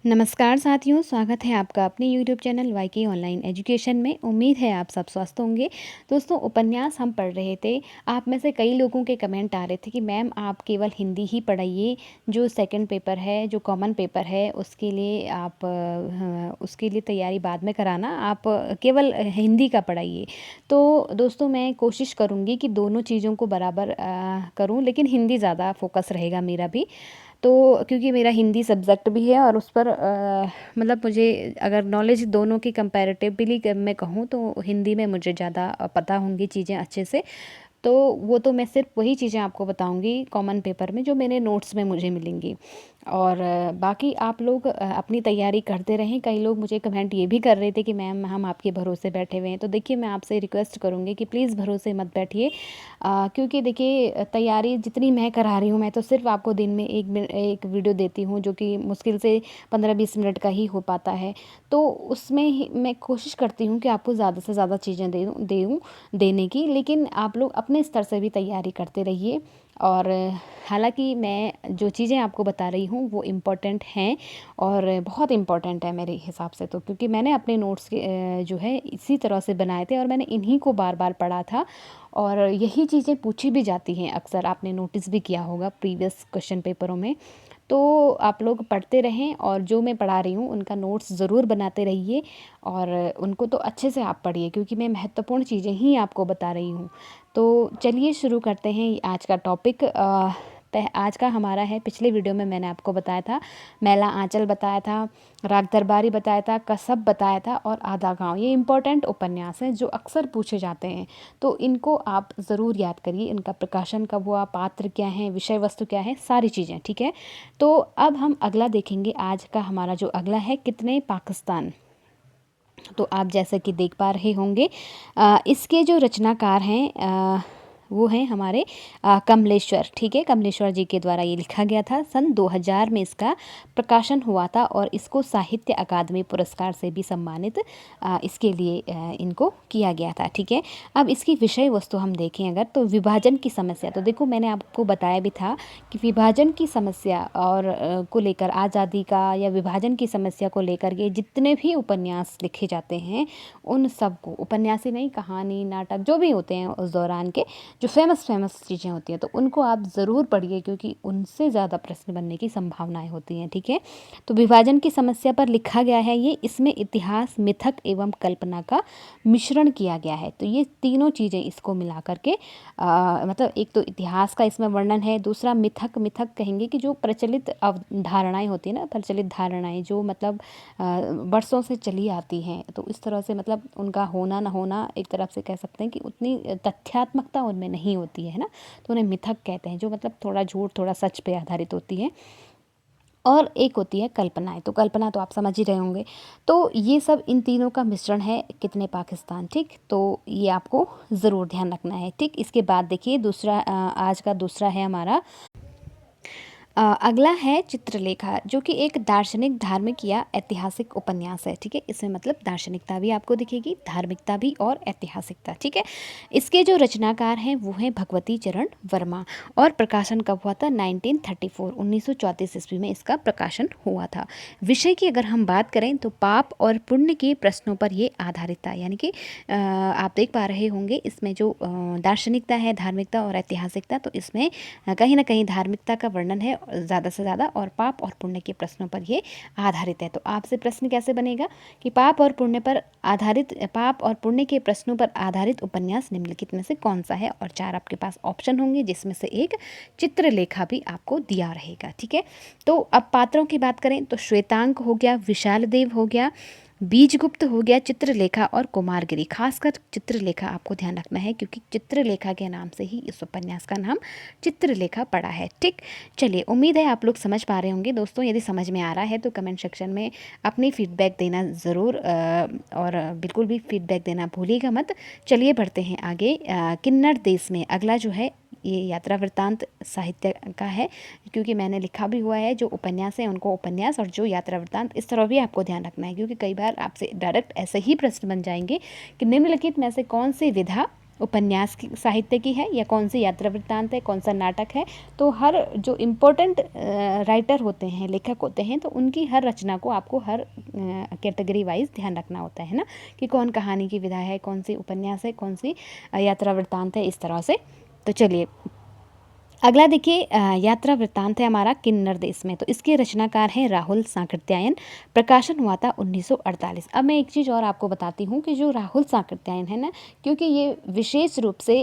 नमस्कार साथियों, स्वागत है आपका अपने यूट्यूब चैनल वाईके ऑनलाइन एजुकेशन में। उम्मीद है आप सब स्वस्थ होंगे। दोस्तों, उपन्यास हम पढ़ रहे थे। आप में से कई लोगों के कमेंट आ रहे थे कि मैम आप केवल हिंदी ही पढ़ाइए, जो सेकंड पेपर है, जो कॉमन पेपर है, उसके लिए आप उसके लिए तैयारी बाद में कराना, आप केवल हिंदी का पढ़ाइए। तो दोस्तों, मैं कोशिश करूँगी कि दोनों चीज़ों को बराबर करूँ, लेकिन हिंदी ज़्यादा फोकस रहेगा मेरा भी। तो क्योंकि मेरा हिंदी सब्जेक्ट भी है और उस पर मतलब मुझे अगर नॉलेज दोनों की कंपैरेटिवली मैं कहूँ तो हिंदी में मुझे ज़्यादा पता होंगी चीज़ें अच्छे से। तो वो तो मैं सिर्फ वही चीज़ें आपको बताऊंगी कॉमन पेपर में जो मेरे नोट्स में मुझे मिलेंगी। और बाकी आप लोग अपनी तैयारी करते रहें। कई लोग मुझे कमेंट ये भी कर रहे थे कि मैम हम आपके भरोसे बैठे हुए हैं। तो देखिए, मैं आपसे रिक्वेस्ट करूँगी कि प्लीज़ भरोसे मत बैठिए, क्योंकि देखिए तैयारी जितनी मैं करा रही हूँ, मैं तो सिर्फ आपको दिन में एक वीडियो देती हूँ जो कि मुश्किल से 15-20 मिनट का ही हो पाता है। तो उसमें ही मैं कोशिश करती हूँ कि आपको ज़्यादा से ज़्यादा चीज़ें दूँ देने की, लेकिन आप लोग अपने स्तर से भी तैयारी करते रहिए। और हालांकि मैं जो चीज़ें आपको बता रही हूँ वो इम्पोर्टेंट हैं और बहुत इम्पोर्टेंट है मेरे हिसाब से, तो क्योंकि मैंने अपने नोट्स के जो है इसी तरह से बनाए थे और मैंने इन्हीं को बार बार पढ़ा था और यही चीज़ें पूछी भी जाती हैं अक्सर। आपने नोटिस भी किया होगा प्रीवियस क्वेश्चन पेपरों में। तो आप लोग पढ़ते रहें और जो मैं पढ़ा रही हूँ उनका नोट्स ज़रूर बनाते रहिए और उनको तो अच्छे से आप पढ़िए, क्योंकि मैं महत्वपूर्ण चीज़ें ही आपको बता रही हूँ। तो चलिए शुरू करते हैं आज का टॉपिक। आज का हमारा है, पिछले वीडियो में मैंने आपको बताया था, मैला आंचल बताया था, राग दरबारी बताया था, कसब बताया था और आधा गांव। ये इंपॉर्टेंट उपन्यास हैं जो अक्सर पूछे जाते हैं, तो इनको आप ज़रूर याद करिए। इनका प्रकाशन कब हुआ, पात्र क्या है, विषय वस्तु क्या है, सारी चीज़ें, ठीक है। तो अब हम अगला देखेंगे। आज का हमारा जो अगला है, कितने पाकिस्तान। तो आप जैसे कि देख पा रहे होंगे, इसके जो रचनाकार हैं वो हैं हमारे कमलेश्वर, ठीक है। कमलेश्वर जी के द्वारा ये लिखा गया था। सन 2000 में इसका प्रकाशन हुआ था और इसको साहित्य अकादमी पुरस्कार से भी सम्मानित इसके लिए इनको किया गया था, ठीक है। अब इसकी विषय वस्तु हम देखें अगर, तो विभाजन की समस्या। तो देखो, मैंने आपको बताया भी था कि विभाजन की समस्या और को लेकर, आज़ादी का या विभाजन की समस्या को लेकर के जितने भी उपन्यास लिखे जाते हैं, उन सब को, उपन्यास ही नहीं, कहानी, नाटक जो भी होते हैं उस दौरान के, जो फेमस चीज़ें होती हैं, तो उनको आप ज़रूर पढ़िए, क्योंकि उनसे ज़्यादा प्रश्न बनने की संभावनाएं होती हैं, ठीक है। तो विभाजन की समस्या पर लिखा गया है ये। इसमें इतिहास, मिथक एवं कल्पना का मिश्रण किया गया है। तो ये तीनों चीज़ें इसको मिला करके मतलब एक तो इतिहास का इसमें वर्णन है, दूसरा मिथक कहेंगे कि जो प्रचलित धारणाएं होती हैं ना, प्रचलित धारणाएं जो मतलब वर्षों से चली आती हैं, तो इस तरह से मतलब उनका होना ना होना, एक तरफ से कह सकते हैं कि उतनी तथ्यात्मकता उनमें नहीं होती है ना, तो उन्हें मिथक कहते हैं, जो मतलब थोड़ा झूठ थोड़ा सच पे आधारित होती है। और एक होती है कल्पनाएं। तो कल्पना तो आप समझ ही रहे होंगे। तो ये सब इन तीनों का मिश्रण है कितने पाकिस्तान, ठीक। तो ये आपको ज़रूर ध्यान रखना है, ठीक। इसके बाद देखिए दूसरा, आज का दूसरा है हमारा, अगला है चित्रलेखा, जो कि एक दार्शनिक, धार्मिक या ऐतिहासिक उपन्यास है, ठीक है। इसमें मतलब दार्शनिकता भी आपको दिखेगी, धार्मिकता भी और ऐतिहासिकता, ठीक है। इसके जो रचनाकार हैं वो हैं भगवती चरण वर्मा और प्रकाशन कब हुआ था, 1934, 1934 ईस्वी में इसका प्रकाशन हुआ था। विषय की अगर हम बात करें तो पाप और पुण्य के प्रश्नों पर ये आधारित था, यानी कि आप देख पा रहे होंगे इसमें जो दार्शनिकता है, धार्मिकता और ऐतिहासिकता, तो इसमें कहीं ना कहीं धार्मिकता का वर्णन है ज़्यादा से ज़्यादा, और पाप और पुण्य के प्रश्नों पर ये आधारित है। तो आपसे प्रश्न कैसे बनेगा कि पाप और पुण्य पर आधारित, पाप और पुण्य के प्रश्नों पर आधारित उपन्यास निम्नलिखित में से कौन सा है, और 4 आपके पास ऑप्शन होंगे, जिसमें से एक चित्रलेखा भी आपको दिया रहेगा, ठीक है। तो अब पात्रों की बात करें तो श्वेतांक हो गया, विशाल देव हो गया, बीजगुप्त हो गया, चित्रलेखा और कुमारगिरी। खासकर चित्रलेखा आपको ध्यान रखना है, क्योंकि चित्रलेखा के नाम से ही इस उपन्यास का नाम चित्रलेखा पड़ा है, ठीक। चलिए, उम्मीद है आप लोग समझ पा रहे होंगे दोस्तों। यदि समझ में आ रहा है तो कमेंट सेक्शन में अपनी फीडबैक देना ज़रूर, और बिल्कुल भी फीडबैक देना भूलिएगा मत। चलिए बढ़ते हैं आगे। किन्नर देश में अगला जो है, ये यात्रा वृत्तांत साहित्य का है, क्योंकि मैंने लिखा भी हुआ है जो उपन्यास है उनको उपन्यास, और जो यात्रा वृत्तांत, इस तरह भी आपको ध्यान रखना है, क्योंकि कई बार आपसे डायरेक्ट ऐसे ही प्रश्न बन जाएंगे कि निम्नलिखित में से कौन सी विधा उपन्यास की साहित्य की है या कौन सी यात्रा वृत्तांत है, कौन सा नाटक है। तो हर जो इम्पोर्टेंट राइटर होते हैं, लेखक होते हैं, तो उनकी हर रचना को आपको हर कैटेगरी वाइज ध्यान रखना होता है ना, कि कौन कहानी की विधा है, कौन सी उपन्यास है, कौन सी यात्रा वृत्तांत है, इस तरह से। तो चलिए अगला देखिए, यात्रा वृत्तांत है हमारा किन्नर देश में। तो इसके रचनाकार हैं राहुल सांकृत्यायन। प्रकाशन हुआ था 1948। अब मैं एक चीज़ और आपको बताती हूँ कि जो राहुल सांकृत्यायन है ना, क्योंकि ये विशेष रूप से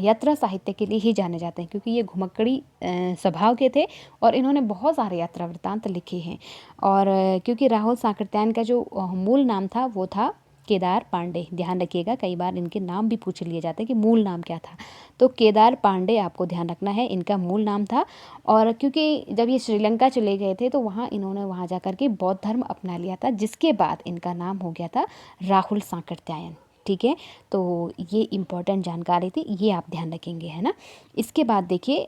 यात्रा साहित्य के लिए ही जाने जाते हैं, क्योंकि ये घुमक्कड़ी स्वभाव के थे और इन्होंने बहुत सारे यात्रा वृत्तांत लिखे हैं। और क्योंकि राहुल सांकृत्यायन का जो मूल नाम था वो था केदार पांडे। ध्यान रखिएगा, कई बार इनके नाम भी पूछ लिए जाते हैं कि मूल नाम क्या था। तो केदार पांडे आपको ध्यान रखना है, इनका मूल नाम था। और क्योंकि जब ये श्रीलंका चले गए थे तो इन्होंने वहाँ जा कर के बौद्ध धर्म अपना लिया था, जिसके बाद इनका नाम हो गया था राहुल सांकृत्यायन। ठीक है, तो ये इम्पोर्टेंट जानकारी थी, ये आप ध्यान रखेंगे, है ना। इसके बाद देखिए,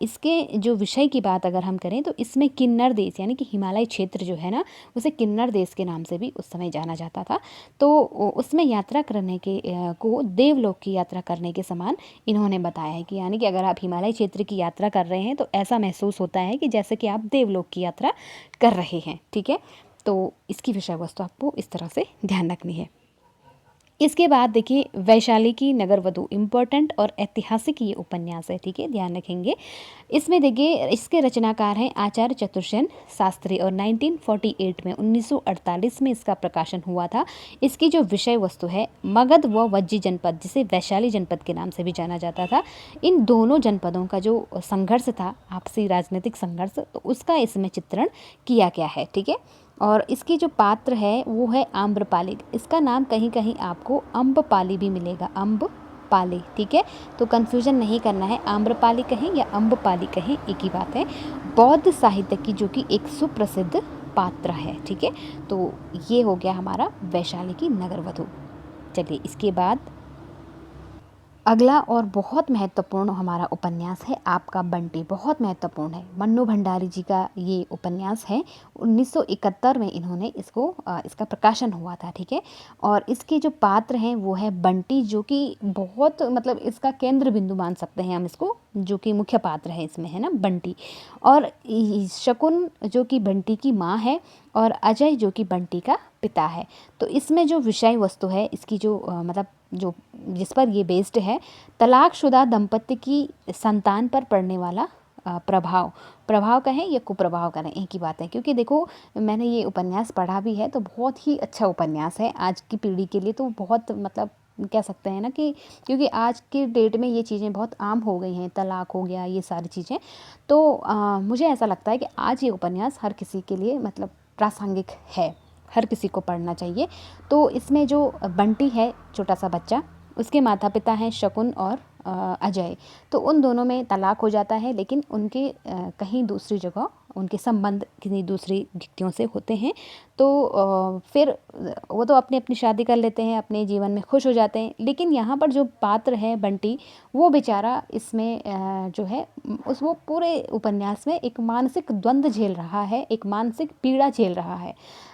इसके जो विषय की बात अगर हम करें तो इसमें किन्नर देश यानी कि हिमालय क्षेत्र जो है ना, उसे किन्नर देश के नाम से भी उस समय जाना जाता था। तो उसमें यात्रा करने के को देवलोक की यात्रा करने के समान इन्होंने बताया है, कि यानी कि अगर आप हिमालय क्षेत्र की यात्रा कर रहे हैं तो ऐसा महसूस होता है कि जैसे कि आप देवलोक की यात्रा कर रहे हैं। ठीक है, तो इसकी विषय वस्तु आपको इस तरह से ध्यान रखनी है। इसके बाद देखिए, वैशाली की नगरवधु, इम्पोर्टेंट और ऐतिहासिक ये उपन्यास है। ठीक है, ध्यान रखेंगे। इसमें देखिए, इसके रचनाकार हैं आचार्य चतुर्सेन शास्त्री और 1948 में 1948 में इसका प्रकाशन हुआ था। इसकी जो विषय वस्तु है, मगध व वज्जी जनपद, जिसे वैशाली जनपद के नाम से भी जाना जाता था, इन दोनों जनपदों का जो संघर्ष था, आपसी राजनीतिक संघर्ष, तो उसका इसमें चित्रण किया गया है। ठीक है, और इसकी जो पात्र है वो है आम्रपाली। इसका नाम कहीं कहीं आपको अम्बपाली भी मिलेगा, अम्बपाली। ठीक है, तो कन्फ्यूजन नहीं करना है, आम्रपाली कहें या अम्बपाली कहें, एक ही बात है। बौद्ध साहित्य की जो कि एक सुप्रसिद्ध पात्र है। ठीक है, तो ये हो गया हमारा वैशाली की नगरवधु। चलिए इसके बाद अगला और बहुत महत्वपूर्ण हमारा उपन्यास है आपका बंटी। बहुत महत्वपूर्ण है, मन्नू भंडारी जी का ये उपन्यास है। 1971 में इन्होंने इसका प्रकाशन हुआ था। ठीक है, और इसके जो पात्र हैं वो है बंटी, जो कि बहुत मतलब इसका केंद्र बिंदु मान सकते हैं हम इसको, जो कि मुख्य पात्र है इसमें, है ना, बंटी। और शकुन जो कि बंटी की माँ है और अजय जो कि बंटी का पिता है। तो इसमें जो विषय वस्तु है इसकी जो मतलब जो जिस पर ये बेस्ड है, तलाकशुदा दंपति की संतान पर पड़ने वाला प्रभाव कहें या कुप्रभाव कहें, एक ही बात है। क्योंकि देखो, मैंने ये उपन्यास पढ़ा भी है, तो बहुत ही अच्छा उपन्यास है आज की पीढ़ी के लिए। तो बहुत मतलब कह सकते हैं ना कि, क्योंकि आज के डेट में ये चीज़ें बहुत आम हो गई हैं, तलाक हो गया, ये सारी चीज़ें। तो मुझे ऐसा लगता है कि आज ये उपन्यास हर किसी के लिए मतलब प्रासंगिक है, हर किसी को पढ़ना चाहिए। तो इसमें जो बंटी है, छोटा सा बच्चा, उसके माता पिता हैं शकुन और अजय। तो उन दोनों में तलाक हो जाता है, लेकिन उनके कहीं दूसरी जगह उनके संबंध किसी दूसरी व्यक्तियों से होते हैं। तो फिर वो तो अपनी अपनी शादी कर लेते हैं, अपने जीवन में खुश हो जाते हैं। लेकिन यहाँ पर जो पात्र है बंटी, वो बेचारा इसमें जो है वो पूरे उपन्यास में एक मानसिक द्वंद्व झेल रहा है, एक मानसिक पीड़ा झेल रहा है।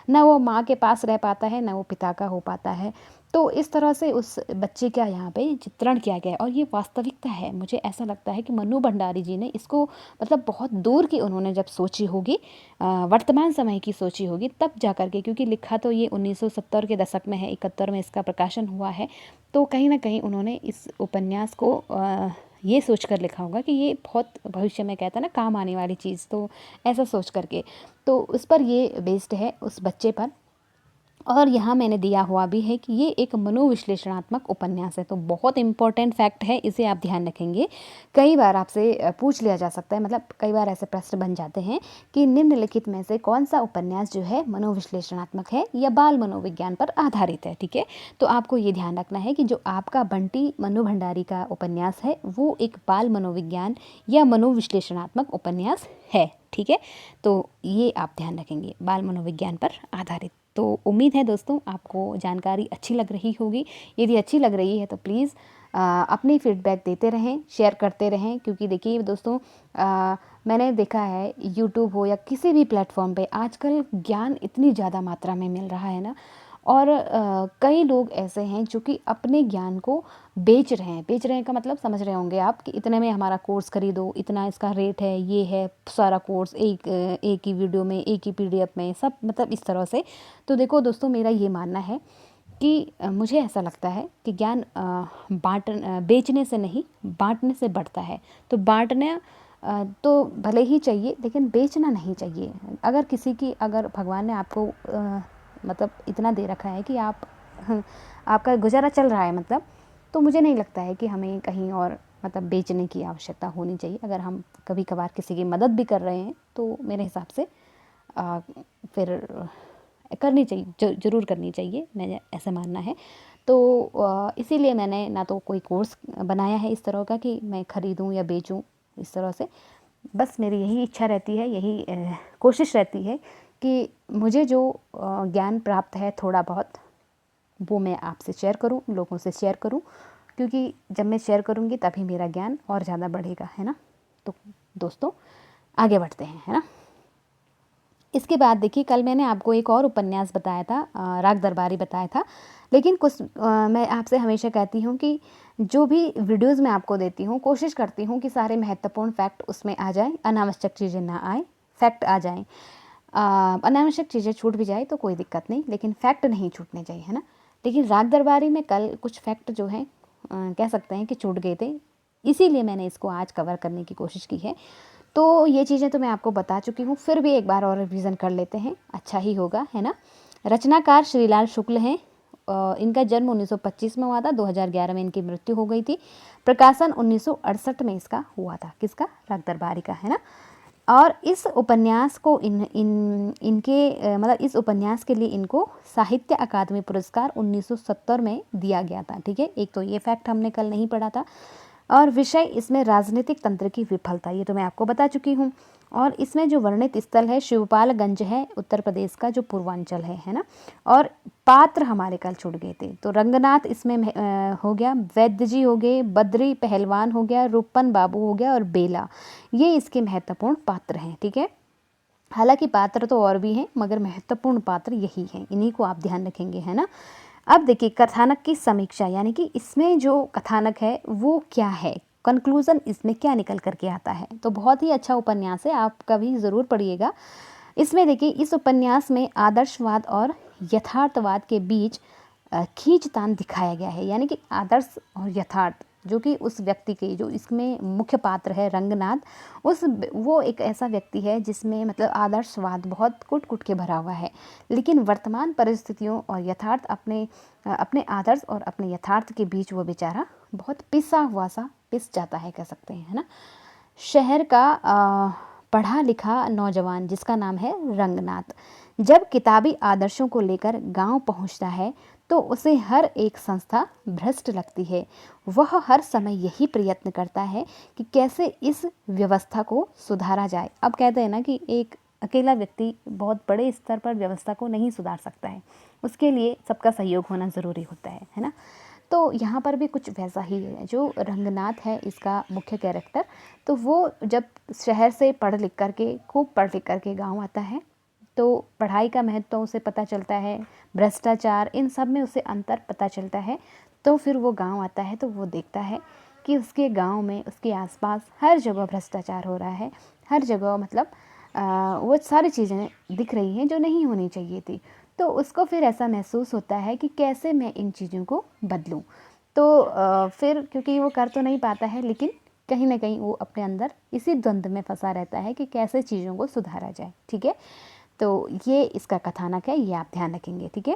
ना वो माँ के पास रह पाता है, ना वो पिता का हो पाता है। तो इस तरह से उस बच्चे का यहाँ पे चित्रण किया गया है, और ये वास्तविकता है। मुझे ऐसा लगता है कि मन्नू भंडारी जी ने इसको मतलब बहुत दूर की उन्होंने जब सोची होगी, वर्तमान समय की सोची होगी, तब जा कर के, क्योंकि लिखा तो ये 1970 के दशक में है, 71 में इसका प्रकाशन हुआ है। तो कहीं ना कहीं उन्होंने इस उपन्यास को ये सोच कर लिखा होगा कि ये बहुत भविष्य में, कहता है ना, काम आने वाली चीज़, तो ऐसा सोच करके तो उस पर ये बेस्ड है, उस बच्चे पर। और यहाँ मैंने दिया हुआ भी है कि ये एक मनोविश्लेषणात्मक उपन्यास है। तो बहुत इंपॉर्टेंट फैक्ट है, इसे आप ध्यान रखेंगे। कई बार आपसे पूछ लिया जा सकता है, मतलब कई बार ऐसे प्रश्न बन जाते हैं कि निम्नलिखित में से कौन सा उपन्यास जो है मनोविश्लेषणात्मक है या बाल मनोविज्ञान पर आधारित है। ठीक है, तो आपको ये ध्यान रखना है कि जो आपका बंटी मन्नू भंडारी का उपन्यास है वो एक बाल मनोविज्ञान या मनोविश्लेषणात्मक उपन्यास है। ठीक है, तो ये आप ध्यान रखेंगे, बाल मनोविज्ञान पर आधारित। तो उम्मीद है दोस्तों आपको जानकारी अच्छी लग रही होगी। यदि अच्छी लग रही है तो प्लीज़ अपनी फीडबैक देते रहें, शेयर करते रहें। क्योंकि देखिए दोस्तों, मैंने देखा है यूट्यूब हो या किसी भी प्लेटफॉर्म पे आजकल ज्ञान इतनी ज़्यादा मात्रा में मिल रहा है ना, और कई लोग ऐसे हैं जो कि अपने ज्ञान को बेच रहे हैं। बेच रहे हैं का मतलब समझ रहे होंगे आप कि इतने में हमारा कोर्स खरीदो, इतना इसका रेट है, ये है सारा कोर्स एक ही वीडियो में, एक ही पीडीएफ में, सब मतलब इस तरह से। तो देखो दोस्तों, मेरा ये मानना है कि मुझे ऐसा लगता है कि ज्ञान बेचने से नहीं, बांटने से बढ़ता है। तो बांटने तो भले ही चाहिए, लेकिन बेचना नहीं चाहिए। अगर किसी की, अगर भगवान ने आपको मतलब इतना दे रखा है कि आप आपका गुजारा चल रहा है मतलब, तो मुझे नहीं लगता है कि हमें कहीं और मतलब बेचने की आवश्यकता होनी चाहिए। अगर हम कभी कभार किसी की मदद भी कर रहे हैं तो मेरे हिसाब से फिर करनी चाहिए, ज़रूर करनी चाहिए, मेरा ऐसा मानना है। तो इसीलिए मैंने ना तो कोई कोर्स बनाया है इस तरह का कि मैं ख़रीदूँ या बेचूँ इस तरह से। बस मेरी यही इच्छा रहती है, यही कोशिश रहती है कि मुझे जो ज्ञान प्राप्त है थोड़ा बहुत, वो मैं आपसे शेयर करूं, लोगों से शेयर करूं, क्योंकि जब मैं शेयर करूंगी तभी मेरा ज्ञान और ज़्यादा बढ़ेगा, है ना। तो दोस्तों आगे बढ़ते हैं, है ना। इसके बाद देखिए, कल मैंने आपको एक और उपन्यास बताया था, राग दरबारी बताया था। लेकिन कुछ मैं आपसे हमेशा कहती हूँ कि जो भी वीडियोस मैं आपको देती हूँ, कोशिश करती हूँ कि सारे महत्वपूर्ण फैक्ट उसमें आ जाए, अनावश्यक चीज़ें ना आए, फैक्ट आ जाएँ। अनावश्यक चीज़ें छूट भी जाए तो कोई दिक्कत नहीं, लेकिन फैक्ट नहीं छूटने चाहिए, है ना। लेकिन राग दरबारी में कल कुछ फैक्ट जो हैं कह सकते हैं कि छूट गए थे, इसीलिए मैंने इसको आज कवर करने की कोशिश की है। तो ये चीज़ें तो मैं आपको बता चुकी हूँ, फिर भी एक बार और रिवीजन कर लेते हैं, अच्छा ही होगा, है ना। रचनाकार श्रीलाल शुक्ल हैं। इनका जन्म 1925 में हुआ था, 2011 में इनकी मृत्यु हो गई थी। प्रकाशन 1968 में इसका हुआ था, किसका, राग दरबारी का, है ना। और इस उपन्यास को इनके मतलब इस उपन्यास के लिए इनको साहित्य अकादमी पुरस्कार 1970 में दिया गया था, ठीक है। एक तो ये फैक्ट हमने कल नहीं पढ़ा था। और विषय इसमें राजनीतिक तंत्र की विफलता, ये तो मैं आपको बता चुकी हूँ। और इसमें जो वर्णित स्थल है शिवपालगंज है, उत्तर प्रदेश का जो पूर्वांचल है ना। और पात्र हमारे कल छूट गए थे, तो रंगनाथ इसमें हो गया, वैद्य जी हो गए, बद्री पहलवान हो गया, रूपन बाबू हो गया और बेला, ये इसके महत्वपूर्ण पात्र हैं, ठीक है। हालांकि पात्र तो और भी हैं, मगर महत्वपूर्ण पात्र यही हैं, इन्हीं को आप ध्यान रखेंगे, है ना। अब देखिए कथानक की समीक्षा, यानी कि इसमें जो कथानक है वो क्या है, कंक्लूज़न इसमें क्या निकल करके आता है। तो बहुत ही अच्छा उपन्यास है, आप कभी ज़रूर पढ़िएगा। इसमें देखिए, इस उपन्यास में आदर्शवाद और यथार्थवाद के बीच खींचतान दिखाया गया है, यानी कि आदर्श और यथार्थ, जो कि उस व्यक्ति के, जो इसमें मुख्य पात्र है रंगनाथ, वो एक ऐसा व्यक्ति है जिसमें मतलब आदर्शवाद बहुत कुट कुट के भरा हुआ है, लेकिन वर्तमान परिस्थितियों और यथार्थ अपने आदर्श और अपने यथार्थ के बीच वो बेचारा बहुत पिसा हुआ सा पिस जाता है, कह सकते हैं, है ना। शहर का पढ़ा लिखा नौजवान जिसका नाम है रंगनाथ, जब किताबी आदर्शों को लेकर गांव पहुंचता है तो उसे हर एक संस्था भ्रष्ट लगती है। वह हर समय यही प्रयत्न करता है कि कैसे इस व्यवस्था को सुधारा जाए। अब कहते हैं ना कि एक अकेला व्यक्ति बहुत बड़े स्तर पर व्यवस्था को नहीं सुधार सकता है, उसके लिए सबका सहयोग होना ज़रूरी होता है ना। तो यहाँ पर भी कुछ वैसा ही है, जो रंगनाथ है इसका मुख्य कैरेक्टर, तो वो जब शहर से पढ़ लिख करके, खूब पढ़ लिख करके गाँव आता है, तो पढ़ाई का महत्व उसे पता चलता है, भ्रष्टाचार, इन सब में उसे अंतर पता चलता है। तो फिर वो गांव आता है तो वो देखता है कि उसके गांव में, उसके आसपास हर जगह भ्रष्टाचार हो रहा है, हर जगह मतलब वो सारी चीज़ें दिख रही हैं जो नहीं होनी चाहिए थी। तो उसको फिर ऐसा महसूस होता है कि कैसे मैं इन चीज़ों को बदलूं। तो फिर क्योंकि वो कर तो नहीं पाता है, लेकिन कहीं ना कहीं वो अपने अंदर इसी द्वंद्व में फंसा रहता है कि कैसे चीज़ों को सुधारा जाए, ठीक है। तो ये इसका कथानक है, ये आप ध्यान रखेंगे, ठीक है।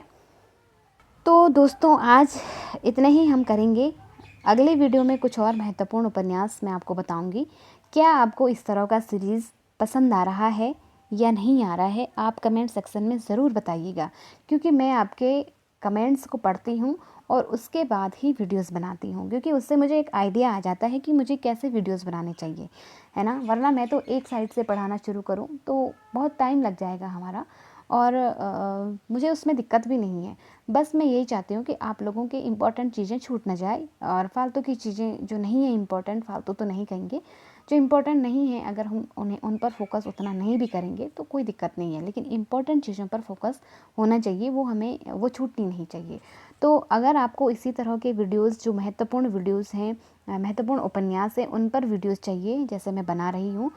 तो दोस्तों आज इतना ही हम करेंगे, अगले वीडियो में कुछ और महत्वपूर्ण उपन्यास मैं आपको बताऊंगी। क्या आपको इस तरह का सीरीज़ पसंद आ रहा है या नहीं आ रहा है, आप कमेंट सेक्शन में ज़रूर बताइएगा, क्योंकि मैं आपके कमेंट्स को पढ़ती हूँ और उसके बाद ही वीडियोस बनाती हूँ, क्योंकि उससे मुझे एक आइडिया आ जाता है कि मुझे कैसे वीडियोस बनाने चाहिए, है ना। वरना मैं तो एक साइड से पढ़ाना शुरू करूँ तो बहुत टाइम लग जाएगा हमारा, और मुझे उसमें दिक्कत भी नहीं है। बस मैं यही चाहती हूँ कि आप लोगों की इम्पॉर्टेंट चीज़ें छूट ना जाए, और फालतू की चीज़ें जो नहीं है इम्पॉर्टेंट, फालतू तो नहीं कहेंगे, जो इम्पोर्टेंट नहीं है अगर हम उन पर फोकस उतना नहीं भी करेंगे तो कोई दिक्कत नहीं है, लेकिन इम्पोर्टेंट चीज़ों पर फोकस होना चाहिए, वो हमें वो छूटनी नहीं चाहिए। तो अगर आपको इसी तरह के वीडियोस, जो महत्वपूर्ण वीडियोस हैं, महत्वपूर्ण उपन्यास हैं, उन पर वीडियोस चाहिए जैसे मैं बना रही हूँ,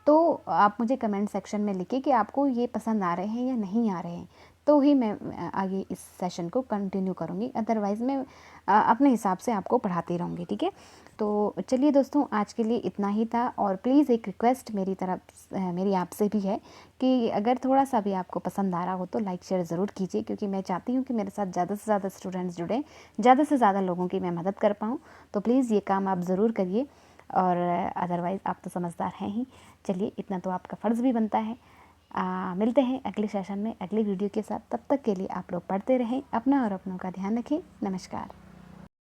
तो आप मुझे कमेंट सेक्शन में लिखिए कि आपको ये पसंद आ रहे हैं या नहीं आ रहे हैं, तो ही मैं आगे इस सेशन को कंटिन्यू करूँगी, अदरवाइज़ मैं अपने हिसाब से आपको पढ़ाती रहूँगी, ठीक है। तो चलिए दोस्तों, आज के लिए इतना ही था। और प्लीज़ एक रिक्वेस्ट मेरी तरफ मेरी आपसे भी है कि अगर थोड़ा सा भी आपको पसंद आ रहा हो तो लाइक शेयर ज़रूर कीजिए, क्योंकि मैं चाहती हूँ कि मेरे साथ ज़्यादा से ज़्यादा स्टूडेंट्स जुड़ें, ज़्यादा से ज़्यादा लोगों की मैं मदद कर पाऊँ। तो प्लीज़ ये काम आप ज़रूर करिए, और अदरवाइज़ आप तो समझदार हैं ही। चलिए, इतना तो आपका फ़र्ज़ भी बनता है। मिलते हैं अगले सेशन में अगली वीडियो के साथ। तब तक के लिए आप लोग पढ़ते रहें, अपना और अपनों का ध्यान रखें। नमस्कार।